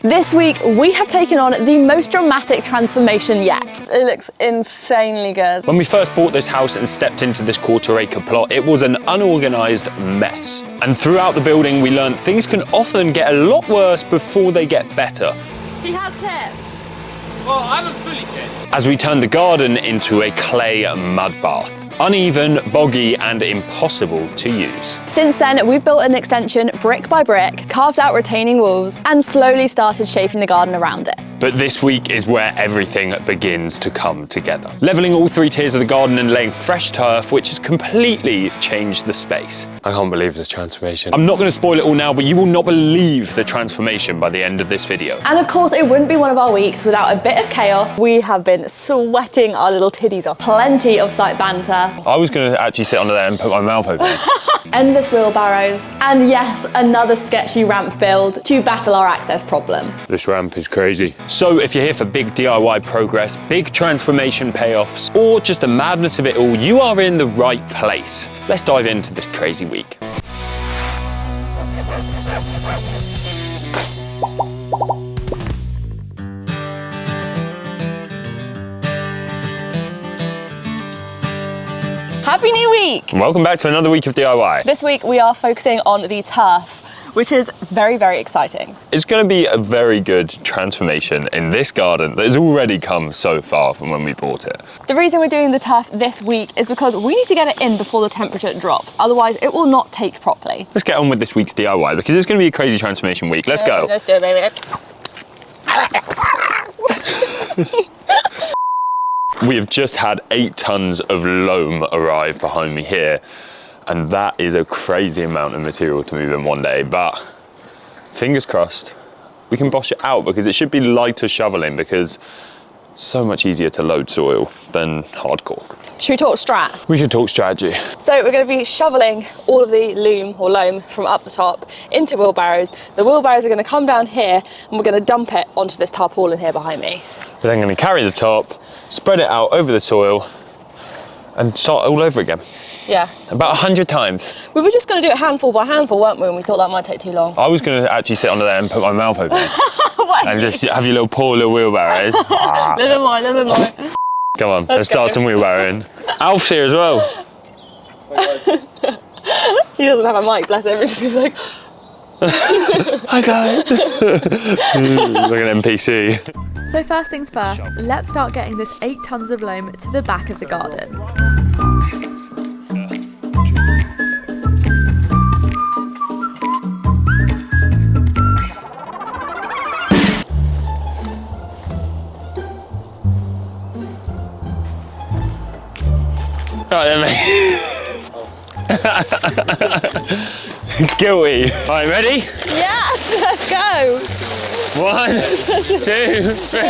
This week, we have taken on the most dramatic transformation yet. It looks insanely good. When we first bought this house and stepped into this quarter-acre plot, it was an unorganised mess. And throughout the building, we learned things can often get a lot worse before they get better. He has kept. Well, I haven't fully kept. As we turned the garden into a clay mud bath. Uneven, boggy, and impossible to use. Since then, we've built an extension brick by brick, carved out retaining walls, and slowly started shaping the garden around it. But this week is where everything begins to come together. Levelling all 3 tiers of the garden and laying fresh turf, which has completely changed the space. I can't believe this transformation. I'm not going to spoil it all now, but you will not believe the transformation by the end of this video. And of course, it wouldn't be one of our weeks without a bit of chaos. We have been sweating our little titties off. Plenty of site banter. I was going to actually sit under there and put my mouth open. Endless wheelbarrows. And yes, another sketchy ramp build to battle our access problem. This ramp is crazy. So if you're here for big DIY progress, big transformation payoffs, or just the madness of it all, you are in the right place. Let's dive into this crazy week. Happy New Week! Welcome back to another week of DIY. This week we are focusing on the turf, which is very, very exciting. It's going to be a very good transformation in this garden that has already come so far from when we bought it. The reason we're doing the turf this week is because we need to get it in before the temperature drops, otherwise it will not take properly. Let's get on with this week's DIY because it's going to be a crazy transformation week. Let's go. Let's do it, baby. We have just had 8 tons of loam arrive behind me here, and that is a crazy amount of material to move in one day, but fingers crossed we can bosh it out because it should be lighter shoveling because it's so much easier to load soil than hardcore. Should we talk strat? We should talk strategy. So we're going to be shoveling all of the loam from up the top into wheelbarrows. The wheelbarrows are going to come down here and we're going to dump it onto this tarpaulin here behind me. We're then going to carry the top, spread it out over the soil and start all over again. Yeah. About 100 times. We were just going to do it handful by handful, weren't we? And we thought that might take too long. I was going to actually sit under there and put my mouth open. And just have your little poor little wheelbarrows. Little more. Come on, let's start some wheelbarrowing. Alf's here as well. He doesn't have a mic, bless him. It's just like... Hi guys. He's like an NPC. So first things first, let's start getting this 8 tons of loam to the back of the garden. Right then, mate. Guilty. Alright, ready? Yeah, let's go. 1, 2, 3.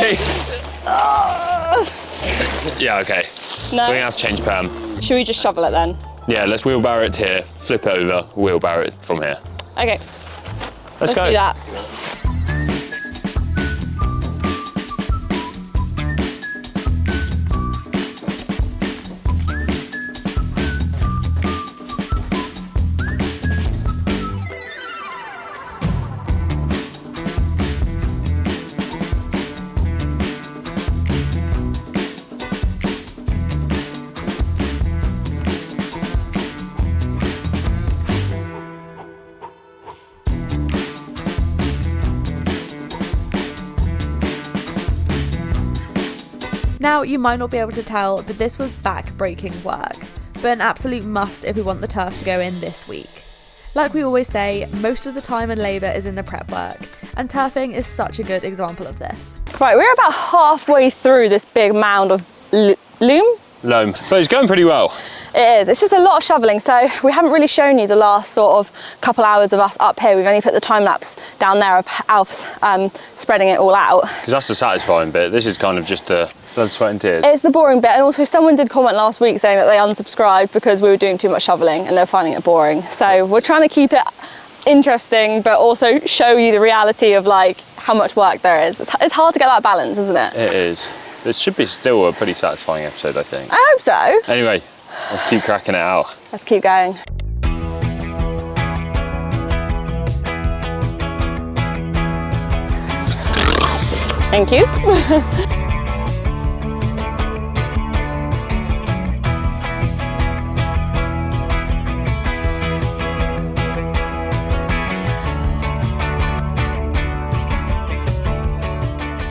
Yeah, okay. No. We're gonna have to change pan. Should we just shovel it then? Yeah, let's wheelbarrow it here, flip it over, wheelbarrow it from here. Okay. Let's go. Do that. Now, you might not be able to tell, but this was back-breaking work, but an absolute must if we want the turf to go in this week. Like we always say, most of the time and labour is in the prep work, and turfing is such a good example of this. Right, we're about halfway through this big mound of loam. But it's going pretty well. It is. It's just a lot of shoveling. So we haven't really shown you the last sort of couple hours of us up here. We've only put the time lapse down there of Alf spreading it all out. Because that's the satisfying bit. This is kind of just the blood, sweat and tears. It's the boring bit. And also someone did comment last week saying that they unsubscribed because we were doing too much shoveling and they're finding it boring. So we're trying to keep it interesting, but also show you the reality of like how much work there is. It's hard to get that balance, isn't it? It is. This should be still a pretty satisfying episode, I think. I hope so. Anyway, let's keep cracking it out. Let's keep going. Thank you.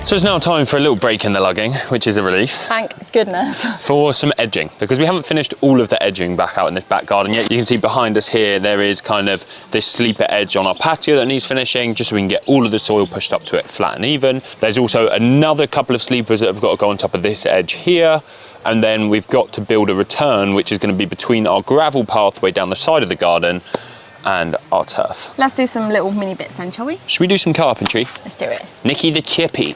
So it's now time for a little break in the lugging, which is a relief. Thank goodness. For some edging, because we haven't finished all of the edging back out in this back garden yet. You can see behind us here, there is kind of this sleeper edge on our patio that needs finishing, just so we can get all of the soil pushed up to it flat and even. There's also another couple of sleepers that have got to go on top of this edge here. And then we've got to build a return, which is going to be between our gravel pathway down the side of the garden and our turf. Let's do some little mini bits then, shall we? Should we do some carpentry? Let's do it. Nicky the Chippy.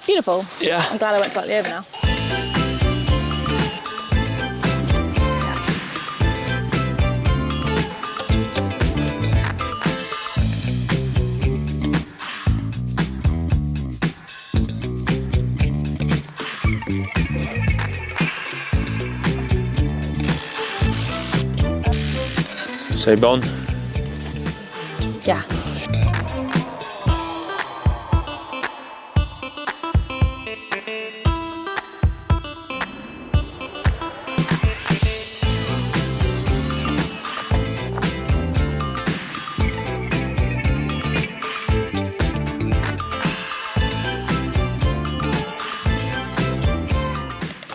Beautiful. Yeah. I'm glad I went slightly over now. Say bon. Yeah.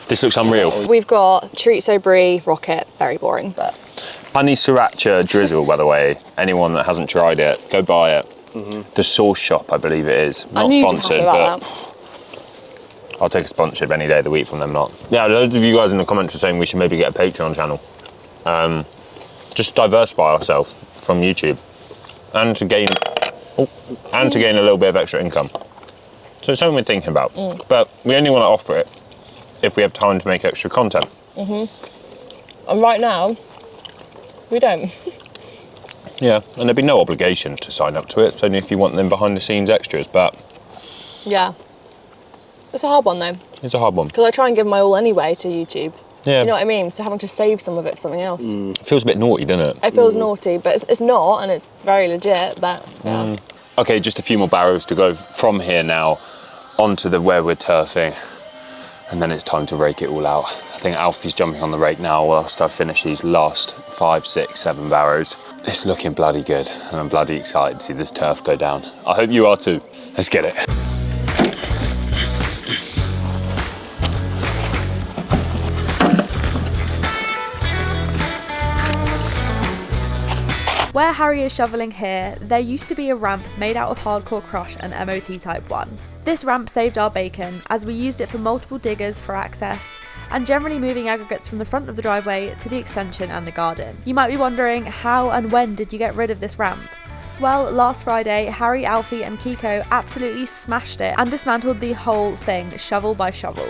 This looks unreal. We've got chorizo brie, rocket, very boring, but Honey sriracha drizzle, by the way. Anyone that hasn't tried it, go buy it. The Sauce Shop, I believe it is. Not sponsored, but I'll take a sponsorship any day of the week from them, not. Yeah, loads of you guys in the comments are saying we should maybe get a Patreon channel. Just diversify ourselves from YouTube and to gain a little bit of extra income. So it's something we're thinking about, but we only want to offer it if we have time to make extra content. and right now we don't. Yeah, and there'd be no obligation to sign up to it. It's only if you want them behind the scenes extras, but Yeah, it's a hard one though, it's a hard one. because I try and give my all anyway to YouTube. Yeah. Do you know what I mean? So having to save some of it to something else, It feels a bit naughty, doesn't it? it feels naughty, but it's not, and it's very legit. But yeah. Okay, just a few more barrows to go from here now onto the where we're turfing, and then it's time to rake it all out. I think Alfie's jumping on the rake now whilst I finish these last 5, 6, 7 barrows. It's looking bloody good, and I'm bloody excited to see this turf go down. I hope you are too. Let's get it. Where Harry is shoveling here, there used to be a ramp made out of hardcore crush and MOT Type 1. This ramp saved our bacon, as we used it for multiple diggers for access, and generally moving aggregates from the front of the driveway to the extension and the garden. You might be wondering, how and when did you get rid of this ramp? Well, last Friday, Harry, Alfie and Kiko absolutely smashed it and dismantled the whole thing, shovel by shovel,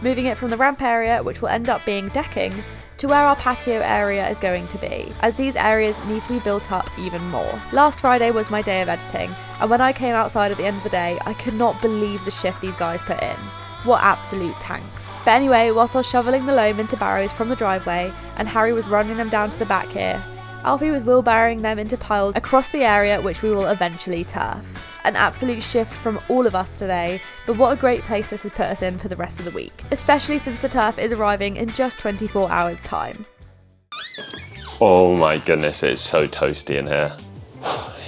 moving it from the ramp area, which will end up being decking, to where our patio area is going to be, as these areas need to be built up even more. Last Friday was my day of editing, and when I came outside at the end of the day, I could not believe the shift these guys put in. What absolute tanks. But anyway, whilst I was shoveling the loam into barrows from the driveway, and Harry was running them down to the back here, Alfie was wheelbarrowing them into piles across the area which we will eventually turf. An absolute shift from all of us today, but what a great place this has put us in for the rest of the week, especially since the turf is arriving in just 24 hours time. Oh my goodness, it's so toasty in here.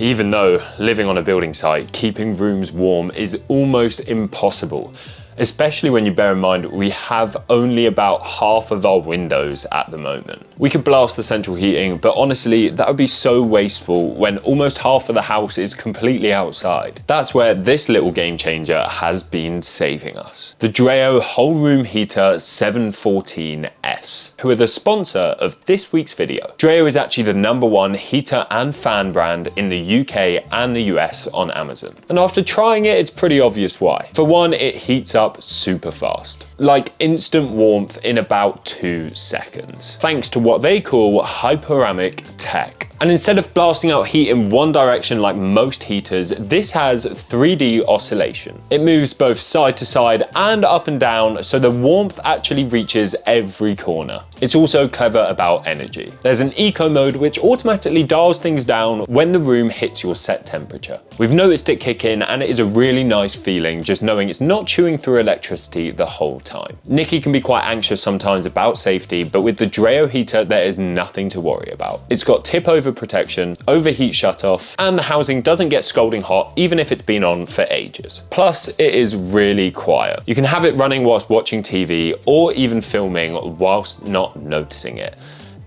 Even though living on a building site, keeping rooms warm is almost impossible, especially when you bear in mind we have only about half of our windows at the moment. We could blast the central heating, but honestly, that would be so wasteful when almost half of the house is completely outside. That's where this little game changer has been saving us. The DREO whole room heater 714S, who are the sponsor of this week's video. DREO is actually the #1 heater and fan brand in the UK and the US on Amazon. And after trying it, it's pretty obvious why. For one, it heats up super fast, like instant warmth in about 2 seconds, thanks to what they call hyperamic tech. And instead of blasting out heat in one direction like most heaters, this has 3D oscillation. It moves both side to side and up and down, so the warmth actually reaches every corner. It's also clever about energy. There's an eco mode which automatically dials things down when the room hits your set temperature. We've noticed it kick in, and it is a really nice feeling just knowing it's not chewing through electricity the whole time. Nikki can be quite anxious sometimes about safety, but with the DREO heater there is nothing to worry about. It's got tip over protection, overheat shut off, and the housing doesn't get scalding hot even if it's been on for ages. Plus, it is really quiet. You can have it running whilst watching TV or even filming whilst not noticing it.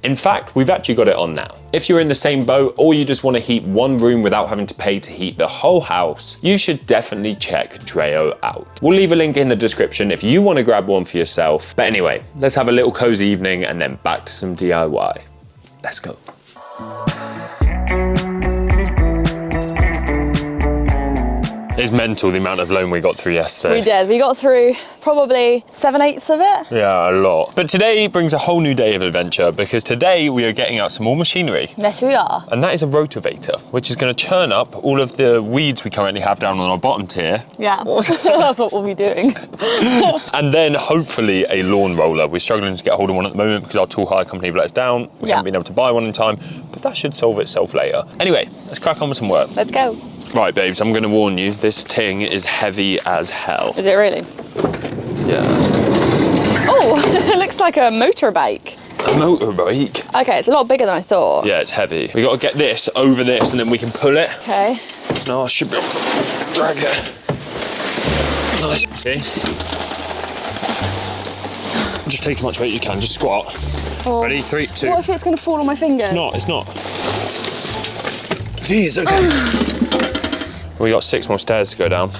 In fact, we've actually got it on now. If you're in the same boat or you just want to heat one room without having to pay to heat the whole house, you should definitely check DREO out. We'll leave a link in the description if you want to grab one for yourself. But anyway, let's have a little cozy evening and then back to some DIY. Let's go. It's mental the amount of loam we got through yesterday. We did. We got through probably 7/8 of it. Yeah, a lot. But today brings a whole new day of adventure because today we are getting out some more machinery. Yes, we are. And that is a rotavator, which is going to churn up all of the weeds we currently have down on our bottom tier. Yeah, that's what we'll be doing. And then hopefully a lawn roller. We're struggling to get hold of one at the moment because our tool hire company have let us down. We haven't been able to buy one in time, but that should solve itself later. Anyway, let's crack on with some work. Let's go. Right, babes, I'm going to warn you, this thing is heavy as hell. Is it really? Yeah. Oh, it looks like a motorbike. A motorbike? Okay, it's a lot bigger than I thought. Yeah, it's heavy. We got to get this over this and then we can pull it. Okay. So now I should be able to drag it. Nice. See? Just take as much weight as you can, just squat. Oh. Ready? 3, 2. What if it's going to fall on my fingers? It's not. See, it's okay. We got 6 more stairs to go down.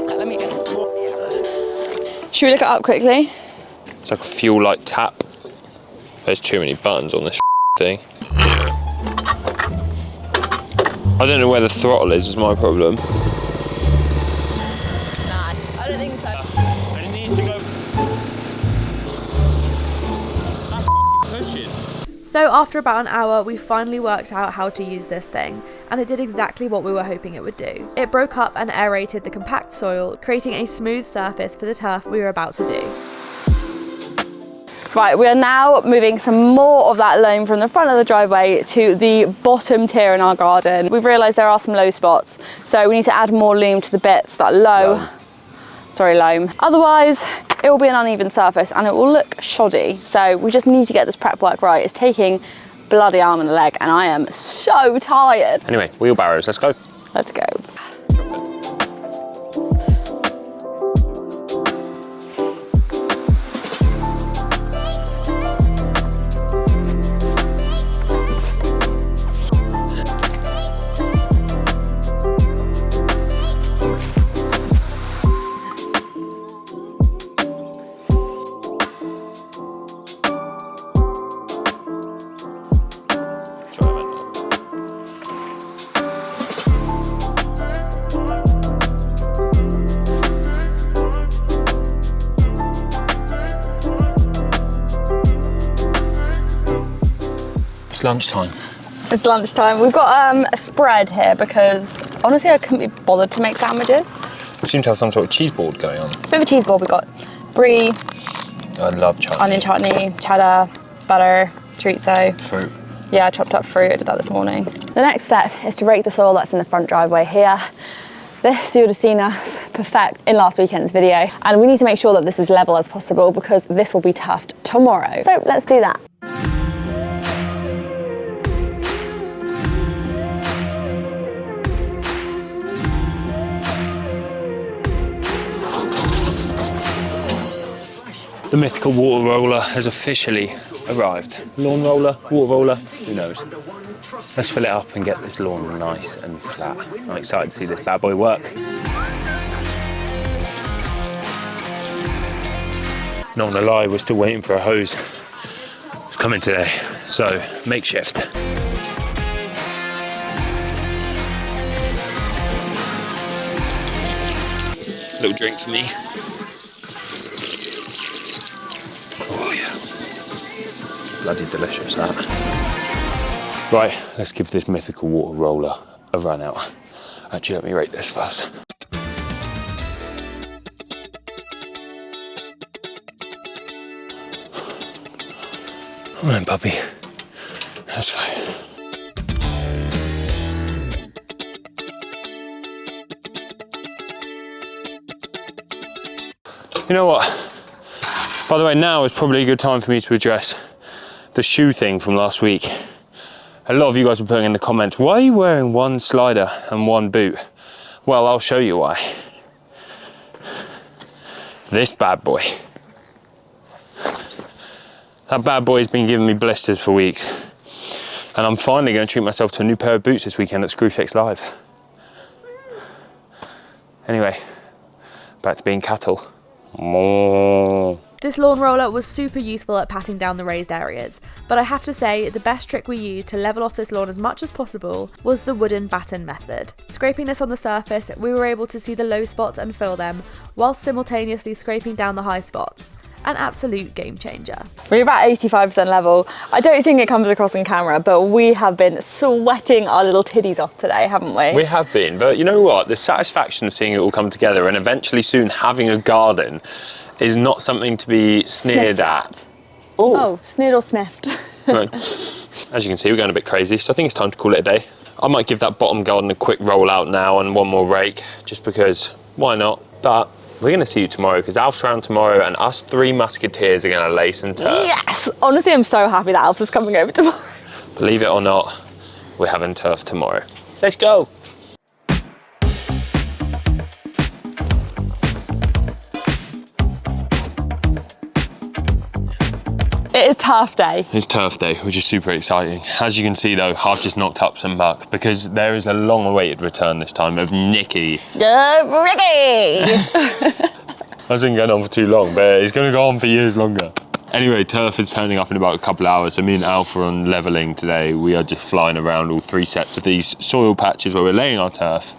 Let me get it. Should we look it up quickly? It's like a fuel light tap. There's too many buttons on this thing. I don't know where the throttle is my problem. Nah, I don't think so. And it needs to go. That's pushing. So after about an hour, we finally worked out how to use this thing, and it did exactly what we were hoping it would do. It broke up and aerated the compact soil, creating a smooth surface for the turf we were about to do. Right, we are now moving some more of that loam from the front of the driveway to the bottom tier in our garden. We've realised there are some low spots, so we need to add more loam to the bits that loam. Otherwise, it will be an uneven surface and it will look shoddy. So we just need to get this prep work right. It's taking bloody arm and a leg and I am so tired. Anyway, wheelbarrows, let's go. Let's go. It's lunchtime. It's lunchtime. We've got a spread here because honestly I couldn't be bothered to make sandwiches. We seem to have some sort of cheese board going on. It's a bit of a cheese board. We've got brie, I love chutney. onion chutney, cheddar, butter, chorizo. Fruit. Yeah, chopped up fruit. I did that this morning. The next step is to rake the soil that's in the front driveway here. This you would have seen us perfect in last weekend's video. And we need to make sure that this is level as possible because this will be tuffed tomorrow. So let's do that. The mythical water roller has officially arrived. Lawn roller, water roller, who knows? Let's fill it up and get this lawn nice and flat. I'm excited to see this bad boy work. Not gonna lie, we're still waiting for a hose. It's coming today, so makeshift. Little drink for me. Oh yeah. Bloody delicious, that. Right, let's give this mythical water roller a run out. Actually, let me rate this first. Come on, puppy. Let's go. You know what? By the way, now is probably a good time for me to address the shoe thing from last week. A lot of you guys were putting in the comments, why are you wearing one slider and one boot? Well, I'll show you why. This bad boy. That bad boy has been giving me blisters for weeks. And I'm finally going to treat myself to a new pair of boots this weekend at Screwfix Live. Anyway, back to being cattle. This lawn roller was super useful at patting down the raised areas, but I have to say the best trick we used to level off this lawn as much as possible was the wooden batten method. Scraping this on the surface, we were able to see the low spots and fill them, whilst simultaneously scraping down the high spots. An absolute game changer. We're about 85% level. I don't think it comes across on camera, but we have been sweating our little titties off today, haven't we? We have been, but you know what? The satisfaction of seeing it all come together and eventually soon having a garden is not something to be sneered at. Ooh. Oh, sneered or sniffed. Right. As you can see, we're going a bit crazy, so I think it's time to call it a day. I might give that bottom garden a quick roll out now and one more rake, just because, why not? But we're going to see you tomorrow, because Alf's around tomorrow and us three musketeers are going to lay some turf. Yes! Honestly, I'm so happy that Alf is coming over tomorrow. Believe it or not, we're having turf tomorrow. Let's go! It is turf day. It's turf day, which is super exciting. As you can see though, I've just knocked up some muck because there is a long awaited return this time of Nicky. Ricky! That's been going on for too long, but it's going to go on for years longer. Anyway, turf is turning up in about a couple of hours, so me and Alf are on levelling today. We are just flying around all three sets of these soil patches where we're laying our turf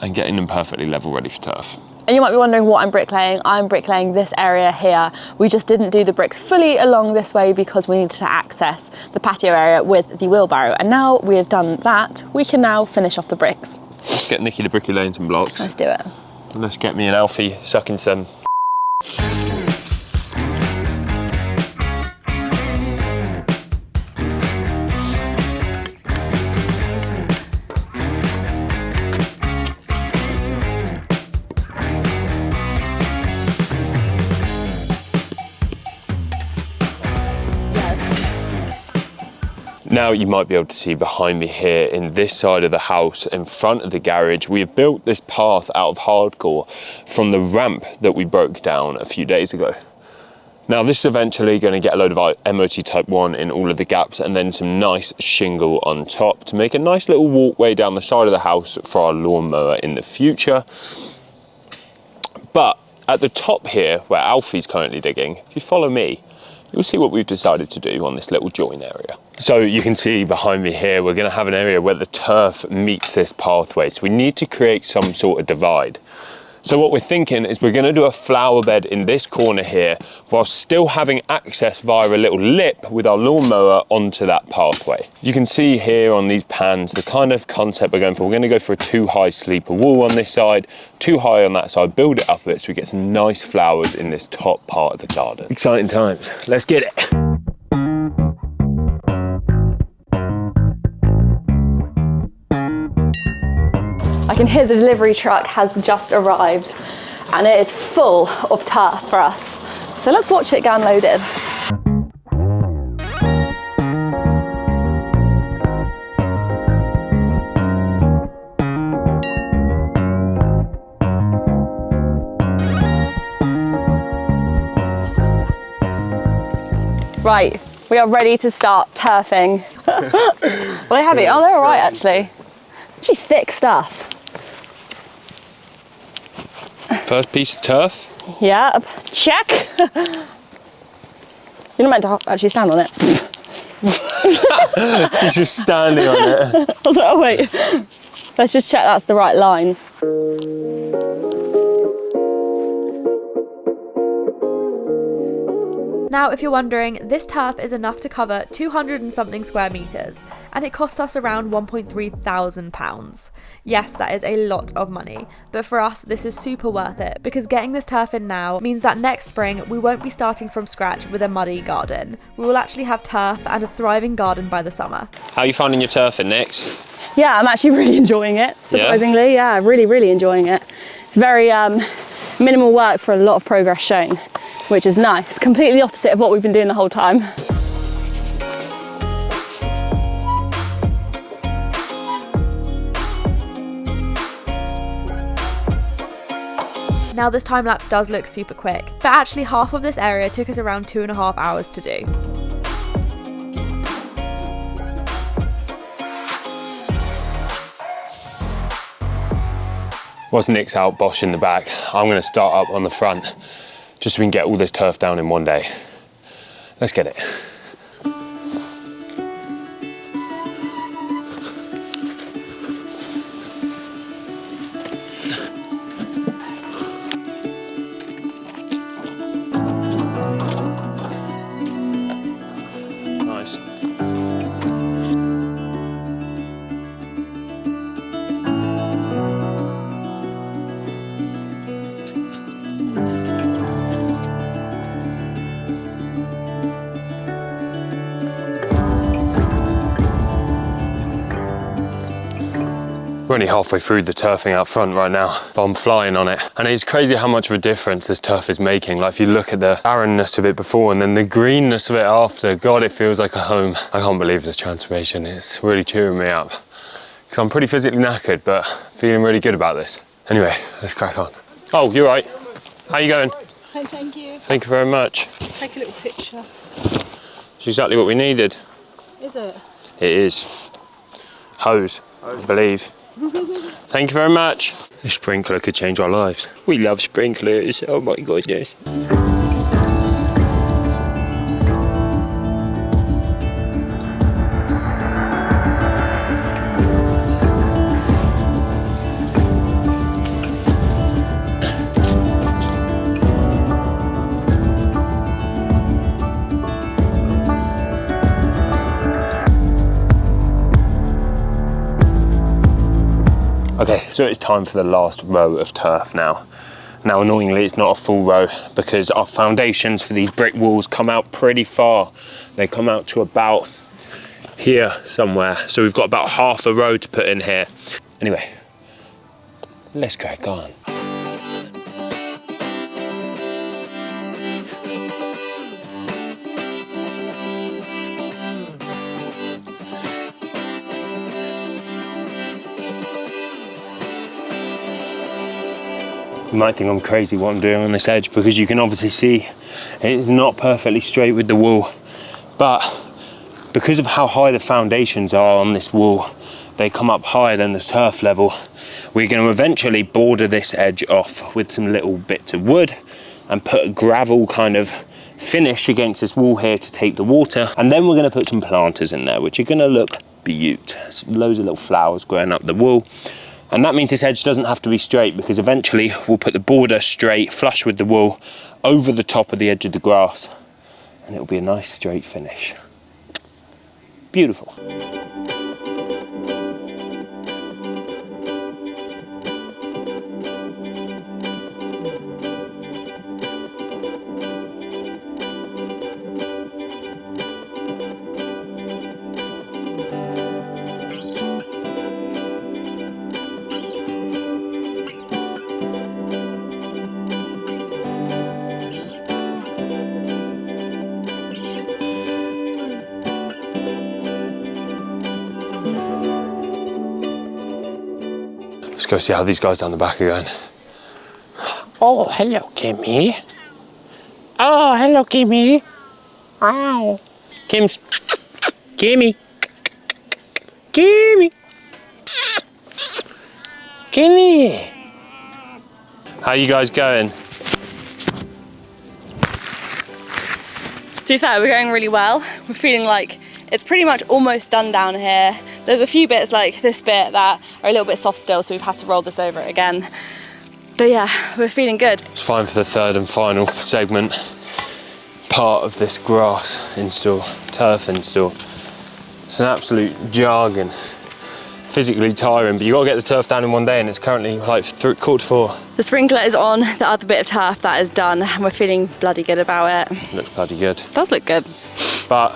and getting them perfectly level ready for turf. And you might be wondering what I'm bricklaying. I'm bricklaying this area here. We just didn't do the bricks fully along this way because we needed to access the patio area with the wheelbarrow. And now we have done that, we can now finish off the bricks. Let's get Nicky to bricky laying some blocks. Let's do it. And let's get me and Alfie sucking some. Now you might be able to see behind me here in this side of the house in front of the garage, we have built this path out of hardcore from the ramp that we broke down a few days ago. Now this is eventually going to get a load of MOT Type 1 in all of the gaps and then some nice shingle on top to make a nice little walkway down the side of the house for our lawnmower in the future. But at the top here, where Alfie's currently digging, if you follow me, you'll see what we've decided to do on this little join area. So you can see behind me here, we're going to have an area where the turf meets this pathway. So we need to create some sort of divide. So what we're thinking is we're going to do a flower bed in this corner here while still having access via a little lip with our lawnmower onto that pathway. You can see here on these pans the kind of concept we're going for. We're going to go for a 2-high sleeper wall on this side, 2 high on that side, build it up a bit so we get some nice flowers in this top part of the garden. Exciting times. Let's get it. I can hear the delivery truck has just arrived and it is full of turf for us. So let's watch it get unloaded. Right, we are ready to start turfing. Well, they have it. Oh, they're all right actually. Actually thick stuff. First piece of turf. Yep, check. You're not meant to actually stand on it. She's just standing on it. I was like, oh wait, let's just check that's the right line. Now, if you're wondering, this turf is enough to cover 200 and something square metres, and it cost us around £1,300. Yes, that is a lot of money, but for us, this is super worth it, because getting this turf in now means that next spring, we won't be starting from scratch with a muddy garden. We will actually have turf and a thriving garden by the summer. How are you finding your turf in next? Yeah, I'm actually really enjoying it, surprisingly. Yeah, really enjoying it. It's very minimal work for a lot of progress shown, which is nice. Completely opposite of what we've been doing the whole time. Now this time lapse does look super quick, but actually half of this area took us around 2.5 hours to do. Whilst Nick's out Bosch in the back, I'm going to start up on the front just so we can get all this turf down in one day. Let's get it. Nice. We're only halfway through the turfing out front right now, but I'm flying on it. And it's crazy how much of a difference this turf is making. Like if you look at the barrenness of it before and then the greenness of it after, God, it feels like a home. I can't believe this transformation. It's really cheering me up. Because I'm pretty physically knackered, but feeling really good about this. Anyway, let's crack on. Oh, you're right. How you going? Hi, thank you. Thank you very much. Let's take a little picture. It's exactly what we needed. Is it? It is. Hose, I believe. Thank you very much. A sprinkler could change our lives. We love sprinklers. Oh my goodness. Okay, so it's time for the last row of turf now. Now, annoyingly, it's not a full row because our foundations for these brick walls come out pretty far. They come out to about here somewhere. So we've got about half a row to put in here. Anyway, let's crack on. You might think I'm crazy what I'm doing on this edge because you can obviously see it is not perfectly straight with the wall, but because of how high the foundations are on this wall, they come up higher than the turf level. We're going to eventually border this edge off with some little bits of wood and put a gravel kind of finish against this wall here to take the water, and then we're going to put some planters in there which are going to look beaut. Loads of little flowers growing up the wall. And that means this edge doesn't have to be straight because eventually we'll put the border straight, flush with the wall, over the top of the edge of the grass, and it'll be a nice straight finish. Beautiful. Let's go see how these guys down the back are going. Oh, hello, Kimmy. Oh, hello, Kimmy. Ow. Kim's. Kimmy. Kimmy. Kimmy. How you guys going? To be fair, we're going really well. We're feeling like it's pretty much almost done down here. There's a few bits like this bit that are a little bit soft still, so we've had to roll this over it again. But yeah, we're feeling good. It's fine for the third and final segment. part of this grass install, turf install. It's an absolute jargon. Physically tiring, but you got to get the turf down in one day, and it's currently like 3:45. The sprinkler is on, the other bit of turf that is done, and we're feeling bloody good about it. Looks bloody good. It does look good. But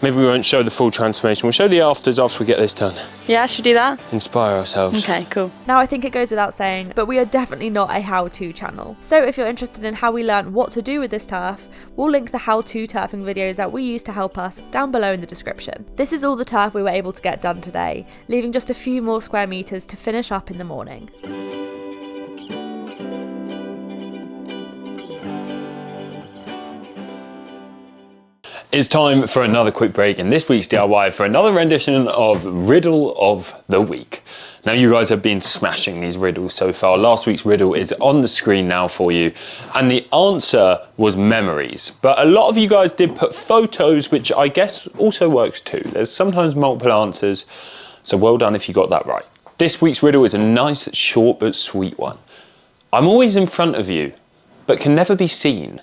maybe we won't show the full transformation. We'll show the afters after we get this done. Yeah, should we do that? Inspire ourselves. Okay, cool. Now, I think it goes without saying, but we are definitely not a how-to channel. So if you're interested in how we learned what to do with this turf, we'll link the how-to turfing videos that we use to help us down below in the description. This is all the turf we were able to get done today, leaving just a few more square meters to finish up in the morning. It's time for another quick break in this week's DIY for another rendition of Riddle of the Week. Now, you guys have been smashing these riddles so far. Last week's riddle is on the screen now for you, and the answer was memories. But a lot of you guys did put photos, which I guess also works too. There's sometimes multiple answers, so well done if you got that right. This week's riddle is a nice, short but sweet one. I'm always in front of you, but can never be seen.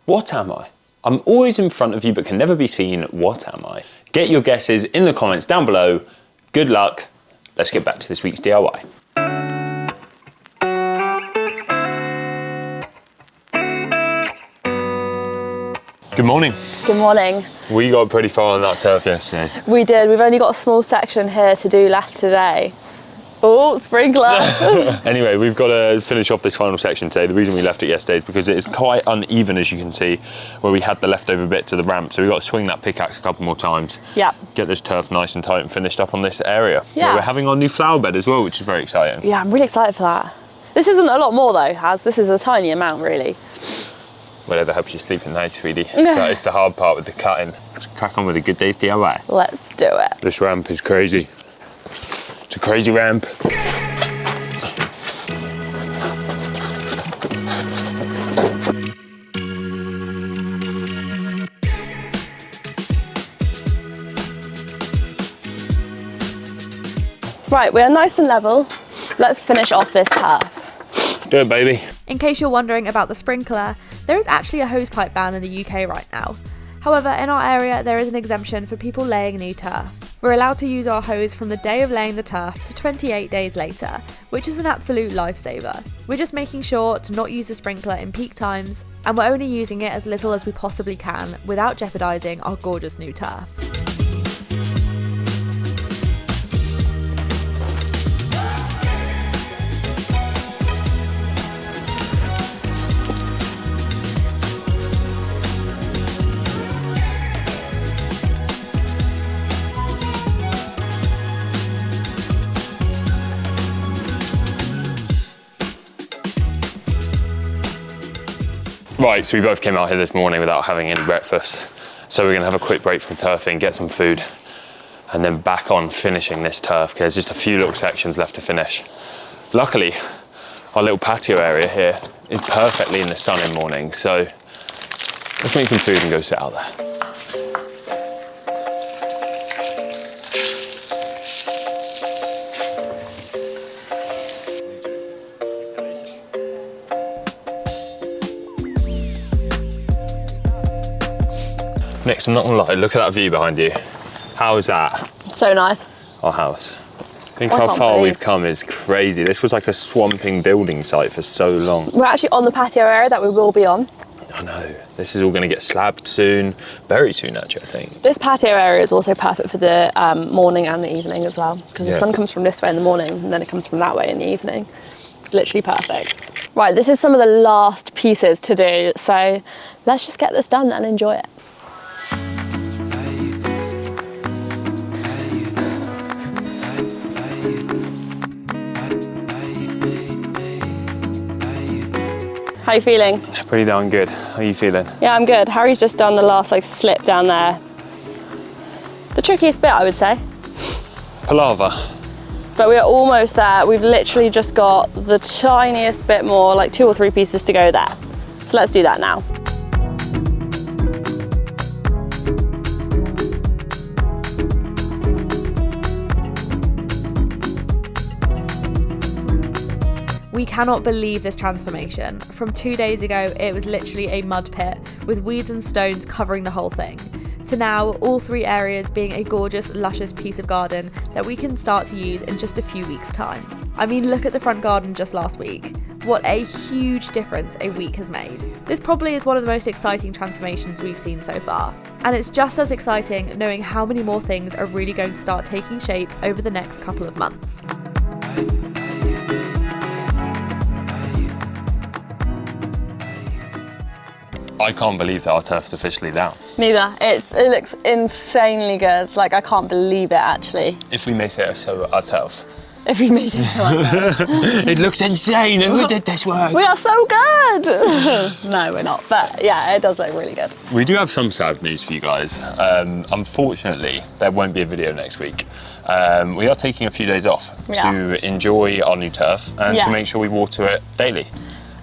What am I? I'm always in front of you but can never be seen. What am I? Get your guesses in the comments down below. Good luck. Let's get back to this week's DIY. Good morning. Good morning. We got pretty far on that turf yesterday. We did. We've only got a small section here to do left today. Oh, sprinkler. Anyway, we've got to finish off this final section today. The reason we left it yesterday is because it is quite uneven, as you can see, where we had the leftover bit to the ramp. So we've got to swing that pickaxe a couple more times. Yep. Get this turf nice and tight and finished up on this area. Yeah. Where we're having our new flower bed as well, which is very exciting. Yeah, I'm really excited for that. This isn't a lot more though, Haz. This is a tiny amount, really. Whatever helps you sleep at night, sweetie. So it's the hard part with the cutting. Let's crack on with a good day's DIY. Let's do it. This ramp is crazy. It's a crazy ramp. Right, we're nice and level. Let's finish off this turf. Do it, baby. In case you're wondering about the sprinkler, there is actually a hosepipe ban in the UK right now. However, in our area there is an exemption for people laying new turf. We're allowed to use our hose from the day of laying the turf to 28 days later, which is an absolute lifesaver. We're just making sure to not use the sprinkler in peak times, and we're only using it as little as we possibly can without jeopardising our gorgeous new turf. Right, so we both came out here this morning without having any breakfast. So we're gonna have a quick break from turfing, get some food, and then back on finishing this turf, because there's just a few little sections left to finish. Luckily, our little patio area here is perfectly in the sun in morning, so let's make some food and go sit out there. Next, I'm not gonna lie, look at that view behind you. How is that? So nice. Our house. Think I how can't far believe- we've come is crazy. This was like a swamping building site for so long. We're actually on the patio area that we will be on. I know. This is all gonna get slabbed soon. Very soon, actually, I think. This patio area is also perfect for the morning and the evening as well, because Yeah. the sun comes from this way in the morning and then it comes from that way in the evening. It's literally perfect. Right, this is some of the last pieces to do, so let's just get this done and enjoy it. How are you feeling? Pretty darn good. How are you feeling? Yeah, I'm good. Harry's just done the last slip down there. The trickiest bit, I would say. Palaver. But we're almost there. We've literally just got the tiniest bit more, like 2 or 3 pieces to go there. So let's do that now. We cannot believe this transformation. From 2 days ago, it was literally a mud pit with weeds and stones covering the whole thing, to now all 3 areas being a gorgeous, luscious piece of garden that we can start to use in just a few weeks' time. I mean, look at the front garden just last week. What a huge difference a week has made. This probably is one of the most exciting transformations we've seen so far. And it's just as exciting knowing how many more things are really going to start taking shape over the next couple of months. I can't believe that our turf's officially down. Neither. It looks insanely good. Like, I can't believe it, actually. If we may say so ourselves. If we made it so like It looks insane. Who did this work? we are so good! No, we're not. But yeah, it does look really good. We do have some sad news for you guys. Unfortunately, there won't be a video next week. We are taking a few days off to enjoy our new turf and to make sure we water it daily.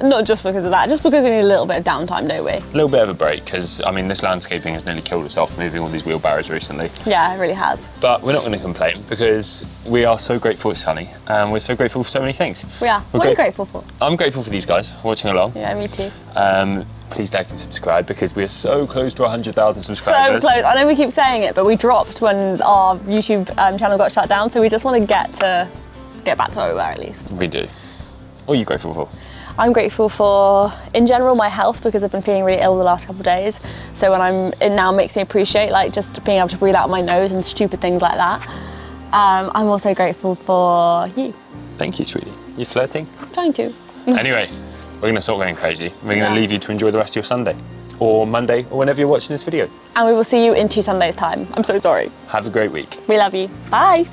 Not just because of that, just because we need a little bit of downtime, don't we? A little bit of a break, because I mean, this landscaping has nearly killed us off moving all these wheelbarrows recently. Yeah, it really has. But we're not going to complain because we are so grateful it's sunny and we're so grateful for so many things. We are. What are you grateful for? I'm grateful for these guys watching along. Yeah, me too. Please like and subscribe because we are so close to 100,000 subscribers. So close. I know we keep saying it, but we dropped when our YouTube channel got shut down, so we just want to get back to where we were at least. We do. What are you grateful for? I'm grateful for, in general, my health, because I've been feeling really ill the last couple of days. So it now makes me appreciate like just being able to breathe out my nose and stupid things like that. I'm also grateful for you. Thank you, sweetie. You flirting? Trying to. Anyway, we're going to start going crazy. We're going to leave you to enjoy the rest of your Sunday, or Monday, or whenever you're watching this video. And we will see you in 2 Sundays' time. I'm so sorry. Have a great week. We love you. Bye.